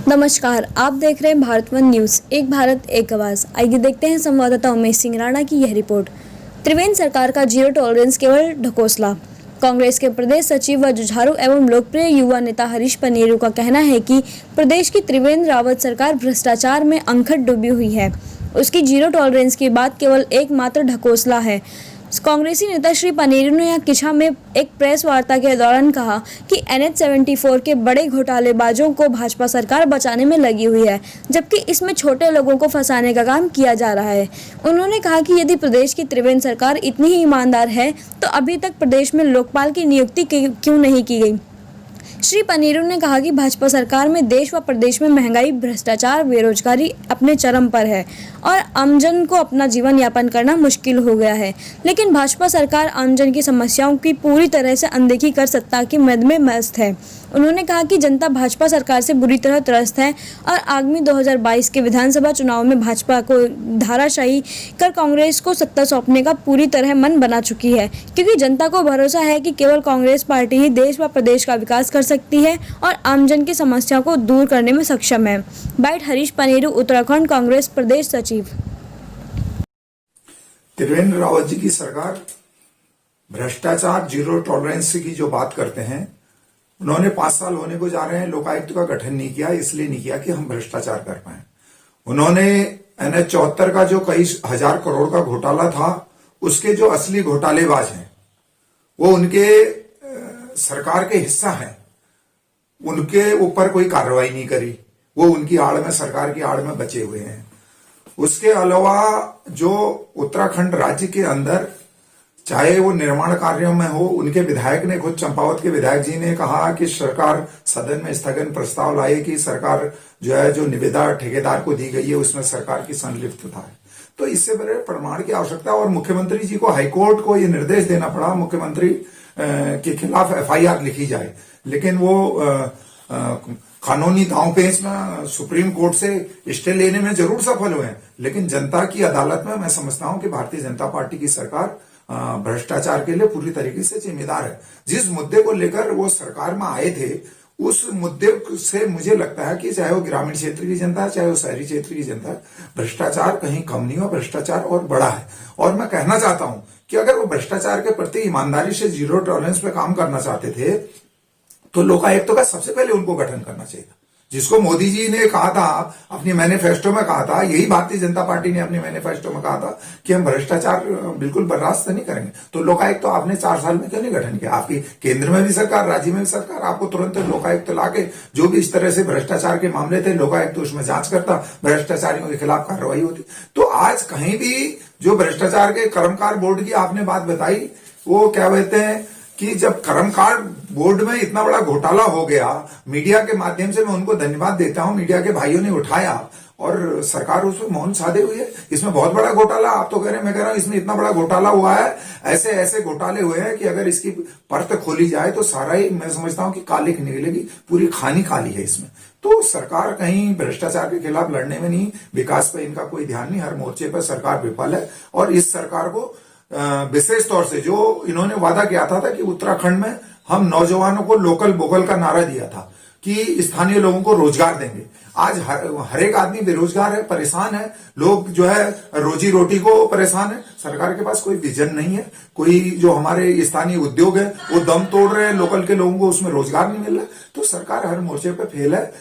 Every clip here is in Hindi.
नमस्कार, आप देख रहे हैं भारत वन न्यूज। एक भारत एक आवाज। आइए देखते हैं संवाददाता उमेश सिंह राणा की यह रिपोर्ट। त्रिवेंद्र सरकार का जीरो टॉलरेंस केवल ढकोसला। कांग्रेस के प्रदेश सचिव व जुझारू एवं लोकप्रिय युवा नेता हरीश पनेरू का कहना है कि प्रदेश की त्रिवेंद्र रावत सरकार भ्रष्टाचार में अंखट डूबी हुई है। उसकी जीरो टॉलरेंस की बात केवल एकमात्र ढकोसला है। कांग्रेसी नेता श्री पनेरू ने यहाँ किछा में एक प्रेस वार्ता के दौरान कहा कि NH-74 के बड़े घोटालेबाजों को भाजपा सरकार बचाने में लगी हुई है, जबकि इसमें छोटे लोगों को फंसाने का काम किया जा रहा है। उन्होंने कहा कि यदि प्रदेश की त्रिवेंद्र सरकार इतनी ही ईमानदार है तो अभी तक प्रदेश में लोकपाल की नियुक्ति क्यों नहीं की गई। श्री पनेरू ने कहा कि भाजपा सरकार में देश व प्रदेश में महंगाई, भ्रष्टाचार, बेरोजगारी अपने चरम पर है और आमजन को अपना जीवन यापन करना मुश्किल हो गया है। लेकिन भाजपा सरकार आमजन की समस्याओं की पूरी तरह से अनदेखी कर सत्ता की मद में मस्त है। उन्होंने कहा कि जनता भाजपा सरकार से बुरी तरह त्रस्त है और आगामी 2022 के विधानसभा चुनाव में भाजपा को धाराशाही कर कांग्रेस को सत्ता सौंपने का पूरी तरह मन बना चुकी है, क्योंकि जनता को भरोसा है कि केवल कांग्रेस पार्टी ही देश व प्रदेश का विकास कर सकती है और आमजन की समस्याओं को दूर करने में सक्षम है। बाइट हरीश पनेरू, उत्तराखंड कांग्रेस प्रदेश सचिव। त्रिवेंद्र रावत जी की सरकार भ्रष्टाचार जीरो टॉलरेंस की जो बात करते हैं, उन्होंने 5 साल होने को जा रहे हैं लोकायुक्त का गठन नहीं किया, इसलिए नहीं किया कि हम भ्रष्टाचार कर पाए। उन्होंने NH-74 का जो कई हजार करोड़ का घोटाला था, उसके जो असली घोटालेबाज हैं वो उनके सरकार के हिस्सा हैं, उनके ऊपर कोई कार्रवाई नहीं करी। वो उनकी आड़ में, सरकार की आड़ में बचे हुए हैं। उसके अलावा जो उत्तराखंड राज्य के अंदर चाहे वो निर्माण कार्यों में हो, उनके विधायक ने, खुद चंपावत के विधायक जी ने कहा कि सरकार सदन में स्थगन प्रस्ताव लाए कि सरकार जो है, जो निविदा ठेकेदार को दी गई है उसमें सरकार की संलिप्तता है। तो इससे बड़े प्रमाण की आवश्यकता, और मुख्यमंत्री जी को, हाईकोर्ट को ये निर्देश देना पड़ा मुख्यमंत्री के खिलाफ FIR लिखी जाए, लेकिन वो कानूनी दांवपेच में सुप्रीम कोर्ट से स्टे लेने में जरूर सफल हुए हैं, लेकिन जनता की अदालत में मैं समझता हूं कि भारतीय जनता पार्टी की सरकार भ्रष्टाचार के लिए पूरी तरीके से जिम्मेदार है। जिस मुद्दे को लेकर वो सरकार में आए थे, उस मुद्दे से मुझे लगता है कि चाहे वो ग्रामीण क्षेत्र की जनता है, चाहे वो शहरी क्षेत्र की जनता है, भ्रष्टाचार कहीं कम नहीं हुआ, भ्रष्टाचार और बड़ा है। और मैं कहना चाहता हूं कि अगर वो भ्रष्टाचार के प्रति ईमानदारी से जीरो टॉलरेंस पे काम करना चाहते थे तो लोकायुक्त का सबसे पहले उनको गठन करना चाहिए, जिसको मोदी जी ने कहा था अपनी मैनिफेस्टो में, कहा था, यही भारतीय जनता पार्टी ने अपनी मैनिफेस्टो में कहा था कि हम भ्रष्टाचार बिल्कुल बर्दाश्त नहीं करेंगे। तो लोकायुक्त तो आपने 4 साल में क्यों नहीं गठन किया? आपकी केंद्र में भी सरकार, राज्य में भी सरकार, आपको तुरंत लोकायुक्त लाके जो भी इस तरह से भ्रष्टाचार के मामले थे, लोकायुक्त उसमें जांच करता, भ्रष्टाचारियों के खिलाफ कार्रवाई होती। तो आज कहीं भी जो भ्रष्टाचार के कर्मकार बोर्ड की आपने बात बताई, वो क्या कहते हैं कि जब कर्मकार बोर्ड में इतना बड़ा घोटाला हो गया, मीडिया के माध्यम से मैं उनको धन्यवाद देता हूं, मीडिया के भाइयों ने उठाया और सरकार उसमें मौन साधे हुई है। इसमें बहुत बड़ा घोटाला, आप तो कह रहे हैं, मैं कह रहा हूं इसमें इतना बड़ा घोटाला हुआ है, ऐसे ऐसे घोटाले हुए हैं कि अगर इसकी परत खोली जाए तो सारा ही, मैं समझता हूं कि काली निकलेगी, पूरी खानी काली है इसमें। तो सरकार कहीं भ्रष्टाचार के खिलाफ लड़ने में नहीं, विकास पर इनका कोई ध्यान नहीं, हर मोर्चे पर सरकार विफल है। और इस सरकार को विशेष तौर से जो इन्होंने वादा किया था कि उत्तराखंड में हम नौजवानों को लोकल वोकल का नारा दिया था कि स्थानीय लोगों को रोजगार देंगे, आज हर एक आदमी बेरोजगार है, परेशान है, लोग जो है रोजी रोटी को परेशान है। सरकार के पास कोई विजन नहीं है, कोई जो हमारे स्थानीय उद्योग है वो दम तोड़ रहे हैं, लोकल के लोगों को उसमें रोजगार नहीं मिल रहा। तो सरकार हर मोर्चे पर फेल है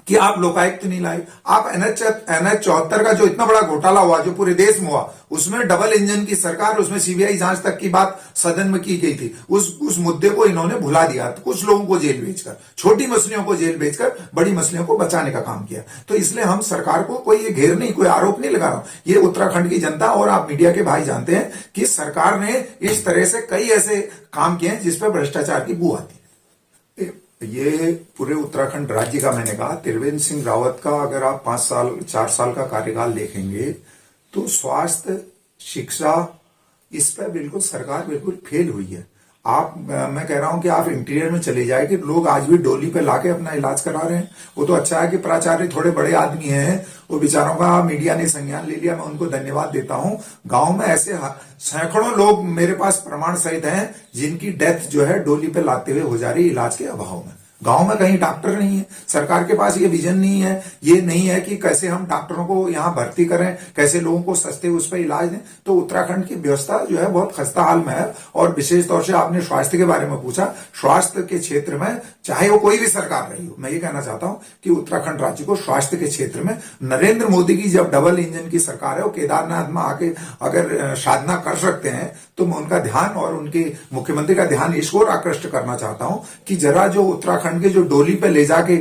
कि आप लोकायुक्त नहीं लाए, आप NH-74 का जो इतना बड़ा घोटाला हुआ, जो पूरे देश में हुआ, उसमें डबल इंजन की सरकार, उसमें CBI जांच तक की बात सदन में की गई थी, उस मुद्दे को इन्होंने भुला दिया। तो कुछ लोगों को जेल भेजकर, छोटी मछलियों को जेल भेजकर बड़ी मछलियों को बचाने का काम किया। तो इसलिए हम सरकार को कोई ये घेर नहीं, कोई आरोप नहीं लगा रहा हूं, ये उत्तराखंड की जनता और आप मीडिया के भाई जानते हैं कि सरकार ने इस तरह से कई ऐसे काम किए हैं जिसपे भ्रष्टाचार की बू आती है। ये पूरे उत्तराखंड राज्य का, मैंने कहा, त्रिवेंद्र सिंह रावत का अगर आप 4 साल का कार्यकाल देखेंगे तो स्वास्थ्य, शिक्षा, इस पर बिल्कुल सरकार बिल्कुल फेल हुई है। मैं कह रहा हूं कि आप इंटीरियर में चले जाए कि लोग आज भी डोली पे लाके अपना इलाज करा रहे हैं। वो तो अच्छा है कि प्राचार्य थोड़े बड़े आदमी हैं, वो बेचारों का मीडिया ने संज्ञान ले लिया, मैं उनको धन्यवाद देता हूं। गांव में ऐसे सैकड़ों लोग मेरे पास प्रमाण सहित हैं जिनकी डेथ जो है डोली पे लाते हुए हो जा रही इलाज के अभाव में। गांव में कहीं डॉक्टर नहीं है, सरकार के पास ये विजन नहीं है, ये नहीं है कि कैसे हम डॉक्टरों को यहाँ भर्ती करें, कैसे लोगों को सस्ते उस पर इलाज दें। तो उत्तराखंड की व्यवस्था जो है बहुत खस्ता हाल में है। और विशेष तौर से आपने स्वास्थ्य के बारे में पूछा, स्वास्थ्य के क्षेत्र में चाहे वो कोई भी सरकार रही हो, मैं ये कहना चाहता हूं कि उत्तराखंड राज्य को स्वास्थ्य के क्षेत्र में नरेंद्र मोदी की जब डबल इंजन की सरकार है, वो केदारनाथ में आके अगर साधना कर सकते हैं, तो मैं उनका ध्यान और उनके मुख्यमंत्री का ध्यान इस ओर आकृष्ट करना चाहता हूं कि जरा जो उत्तराखंड के जो डोली पे ले जाके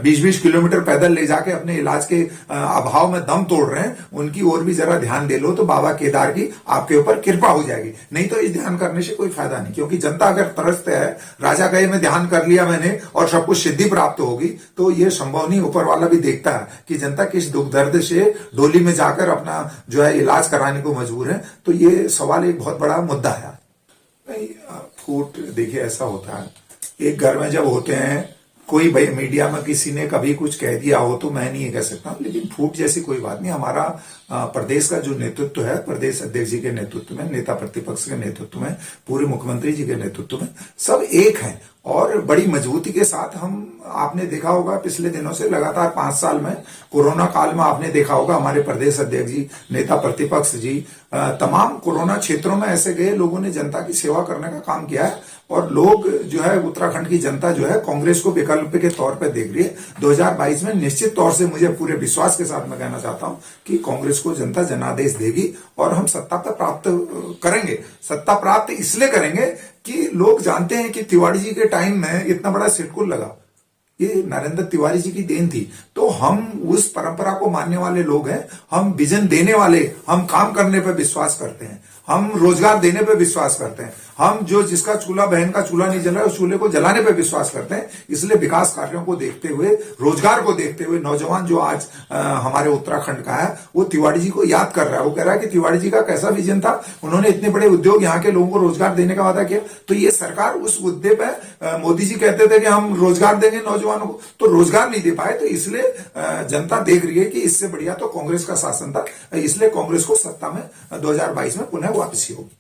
20-20 किलोमीटर पैदल ले जाके अपने इलाज के अभाव में दम तोड़ रहे हैं, उनकी ओर भी जरा ध्यान दे लो तो बाबा केदार की आपके ऊपर कृपा हो जाएगी। नहीं तो इस ध्यान करने से कोई फायदा नहीं, क्योंकि जनता अगर तरसते है, राजा कहे मैं ध्यान कर लिया मैंने और सब कुछ सिद्धि प्राप्त होगी, तो ये संभव नहीं। ऊपर वाला भी देखता है कि जनता किस दुख दर्द से डोली में जाकर अपना जो है इलाज कराने को मजबूर है। तो ये सवाल एक बहुत बड़ा मुद्दा है। नहीं, फूट देखिए ऐसा होता है, एक घर में जब होते हैं, कोई भाई मीडिया में किसी ने कभी कुछ कह दिया हो तो मैं नहीं कह सकता, लेकिन फूट जैसी कोई बात नहीं। हमारा प्रदेश का जो नेतृत्व है, प्रदेश अध्यक्ष जी के नेतृत्व में, नेता प्रतिपक्ष के नेतृत्व में, पूरे मुख्यमंत्री जी के नेतृत्व में सब एक हैं और बड़ी मजबूती के साथ हम, आपने देखा होगा पिछले दिनों से लगातार 5 साल में, कोरोना काल में आपने देखा होगा हमारे प्रदेश अध्यक्ष जी, नेता प्रतिपक्ष जी तमाम कोरोना क्षेत्रों में ऐसे गए, लोगों ने जनता की सेवा करने का काम किया है। और लोग जो है, उत्तराखंड की जनता जो है कांग्रेस को विकल्प के तौर पर देख रही है। 2022 में निश्चित तौर से मुझे पूरे विश्वास के साथ मैं कहना चाहता हूं कि कांग्रेस को जनता जनादेश देगी और हम सत्ता पर प्राप्त करेंगे। सत्ता प्राप्त इसलिए करेंगे कि लोग जानते हैं कि तिवारी जी के टाइम में इतना बड़ा सिटकुल लगा, ये नरेंद्र तिवारी जी की देन थी। तो हम उस परंपरा को मानने वाले लोग हैं, हम विजन देने वाले, हम काम करने पर विश्वास करते हैं, हम रोजगार देने पर विश्वास करते हैं, हम जो जिसका चूल्हा, बहन का चूल्हा नहीं जला उस चूल्हे को जलाने पर विश्वास करते हैं। इसलिए विकास कार्यों को देखते हुए, रोजगार को देखते हुए, नौजवान जो आज हमारे उत्तराखंड का है वो तिवारी जी को याद कर रहा है। वो कह रहा है कि तिवारी जी का कैसा विजन था, उन्होंने इतने बड़े उद्योग यहाँ के लोगों को रोजगार देने का वादा किया। तो ये सरकार उस मुद्दे पर, मोदी जी कहते थे कि हम रोजगार देंगे नौजवानों को, तो रोजगार नहीं दे पाए। तो इसलिए जनता देख रही है कि इससे बढ़िया तो कांग्रेस का शासन था, इसलिए कांग्रेस को सत्ता में 2022 में पुनः वापसी होगी।